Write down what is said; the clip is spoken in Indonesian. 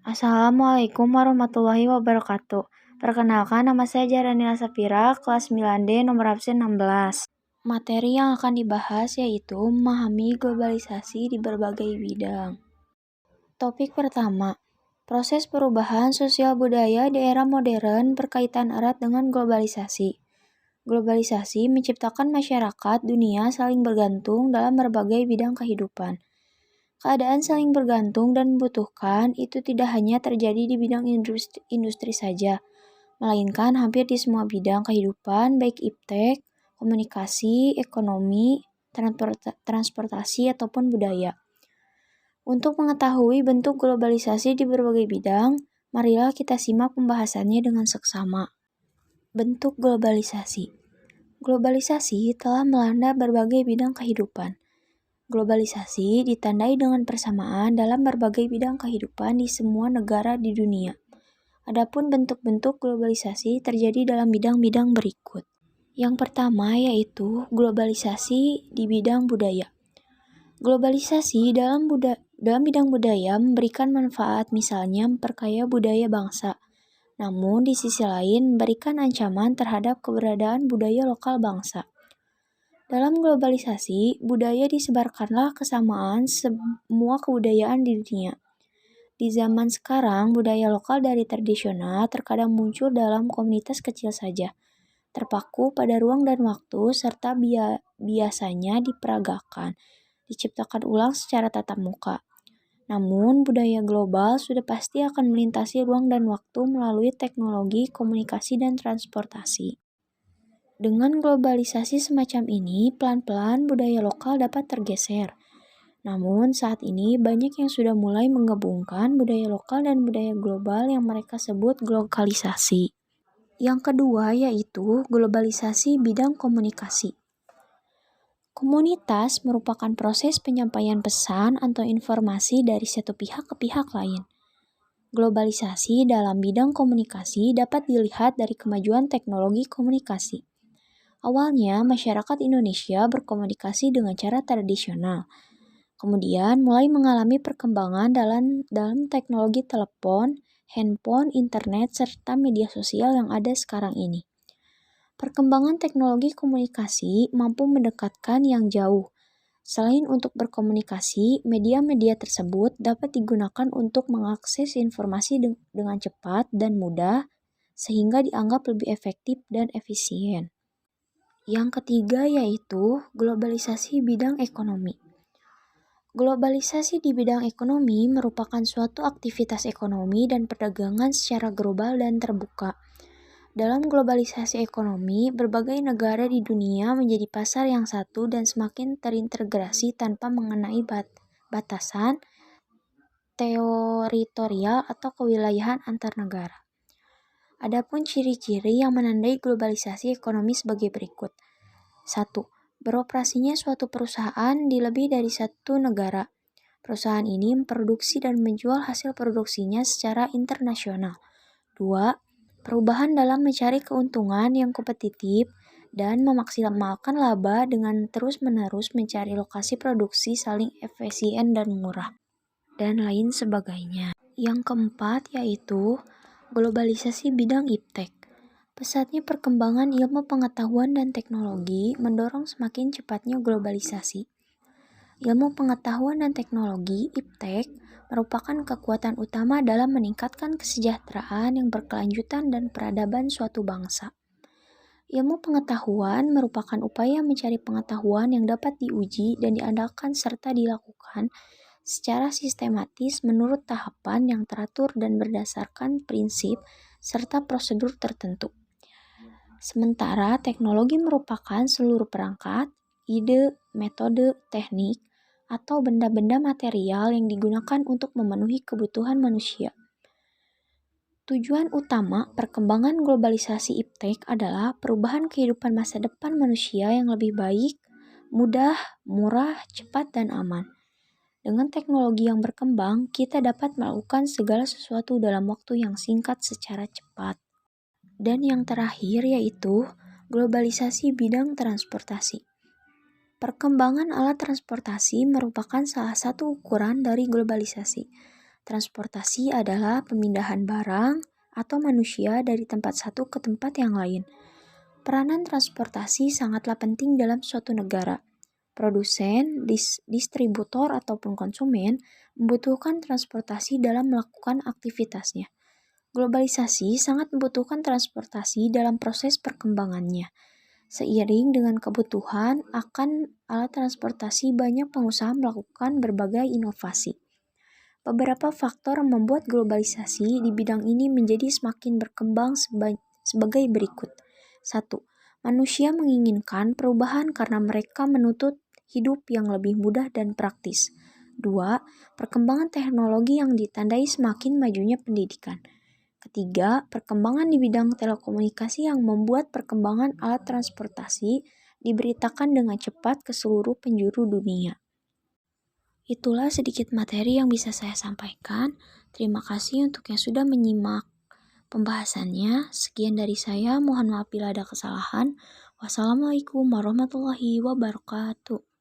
Assalamualaikum warahmatullahi wabarakatuh. Perkenalkan, nama saya Jaranila Safira, kelas 9D, nomor absen 16. Materi yang akan dibahas yaitu memahami globalisasi di berbagai bidang. Topik pertama, proses perubahan sosial budaya di era modern berkaitan erat dengan globalisasi. Globalisasi menciptakan masyarakat dunia saling bergantung dalam berbagai bidang kehidupan. Keadaan saling bergantung dan membutuhkan itu tidak hanya terjadi di bidang industri saja, melainkan hampir di semua bidang kehidupan, baik iptek, komunikasi, ekonomi, transportasi, ataupun budaya. Untuk mengetahui bentuk globalisasi di berbagai bidang, marilah kita simak pembahasannya dengan seksama. Bentuk globalisasi. Globalisasi telah melanda berbagai bidang kehidupan. Globalisasi ditandai dengan persamaan dalam berbagai bidang kehidupan di semua negara di dunia. Adapun bentuk-bentuk globalisasi terjadi dalam bidang-bidang berikut. Yang pertama yaitu globalisasi di bidang budaya. Globalisasi dalam bidang budaya memberikan manfaat, misalnya memperkaya budaya bangsa. Namun di sisi lain memberikan ancaman terhadap keberadaan budaya lokal bangsa. Dalam globalisasi, budaya disebarkanlah kesamaan semua kebudayaan di dunia. Di zaman sekarang, budaya lokal dari tradisional terkadang muncul dalam komunitas kecil saja, terpaku pada ruang dan waktu, serta biasanya diperagakan, diciptakan ulang secara tatap muka. Namun, budaya global sudah pasti akan melintasi ruang dan waktu melalui teknologi, komunikasi, dan transportasi. Dengan globalisasi semacam ini, pelan-pelan budaya lokal dapat tergeser. Namun saat ini banyak yang sudah mulai menggabungkan budaya lokal dan budaya global yang mereka sebut globalisasi. Yang kedua yaitu globalisasi bidang komunikasi. Komunitas merupakan proses penyampaian pesan atau informasi dari satu pihak ke pihak lain. Globalisasi dalam bidang komunikasi dapat dilihat dari kemajuan teknologi komunikasi. Awalnya, masyarakat Indonesia berkomunikasi dengan cara tradisional. Kemudian mulai mengalami perkembangan dalam teknologi telepon, handphone, internet, serta media sosial yang ada sekarang ini. Perkembangan teknologi komunikasi mampu mendekatkan yang jauh. Selain untuk berkomunikasi, media-media tersebut dapat digunakan untuk mengakses informasi dengan cepat dan mudah, sehingga dianggap lebih efektif dan efisien. Yang ketiga yaitu globalisasi bidang ekonomi. Globalisasi di bidang ekonomi merupakan suatu aktivitas ekonomi dan perdagangan secara global dan terbuka. Dalam globalisasi ekonomi, berbagai negara di dunia menjadi pasar yang satu dan semakin terintegrasi tanpa mengenai batasan teritorial atau kewilayahan antar negara. Adapun ciri-ciri yang menandai globalisasi ekonomi sebagai berikut. 1. Beroperasinya suatu perusahaan di lebih dari satu negara. Perusahaan ini memproduksi dan menjual hasil produksinya secara internasional. 2. Perubahan dalam mencari keuntungan yang kompetitif dan memaksimalkan laba dengan terus-menerus mencari lokasi produksi saling efisien dan murah, dan lain sebagainya. Yang keempat yaitu globalisasi bidang iptek. Pesatnya perkembangan ilmu pengetahuan dan teknologi mendorong semakin cepatnya globalisasi. Ilmu pengetahuan dan teknologi (iptek) merupakan kekuatan utama dalam meningkatkan kesejahteraan yang berkelanjutan dan peradaban suatu bangsa. Ilmu pengetahuan merupakan upaya mencari pengetahuan yang dapat diuji dan diandalkan serta dilakukan secara sistematis menurut tahapan yang teratur dan berdasarkan prinsip serta prosedur tertentu. Sementara teknologi merupakan seluruh perangkat, ide, metode, teknik, atau benda-benda material yang digunakan untuk memenuhi kebutuhan manusia. Tujuan utama perkembangan globalisasi iptek adalah perubahan kehidupan masa depan manusia yang lebih baik, mudah, murah, cepat, dan aman. Dengan teknologi yang berkembang, kita dapat melakukan segala sesuatu dalam waktu yang singkat secara cepat. Dan yang terakhir yaitu globalisasi bidang transportasi. Perkembangan alat transportasi merupakan salah satu ukuran dari globalisasi. Transportasi adalah pemindahan barang atau manusia dari tempat satu ke tempat yang lain. Peranan transportasi sangatlah penting dalam suatu negara. Produsen, distributor, ataupun konsumen membutuhkan transportasi dalam melakukan aktivitasnya. Globalisasi sangat membutuhkan transportasi dalam proses perkembangannya. Seiring dengan kebutuhan akan alat transportasi, banyak pengusaha melakukan berbagai inovasi. Beberapa faktor membuat globalisasi di bidang ini menjadi semakin berkembang sebagai berikut. 1. Manusia menginginkan perubahan karena mereka menuntut hidup yang lebih mudah dan praktis. 2. Perkembangan teknologi yang ditandai semakin majunya pendidikan. Ketiga, perkembangan di bidang telekomunikasi yang membuat perkembangan alat transportasi diberitakan dengan cepat ke seluruh penjuru dunia. Itulah sedikit materi yang bisa saya sampaikan. Terima kasih untuk yang sudah menyimak pembahasannya. Sekian dari saya, mohon maaf bila ada kesalahan. Wassalamualaikum warahmatullahi wabarakatuh.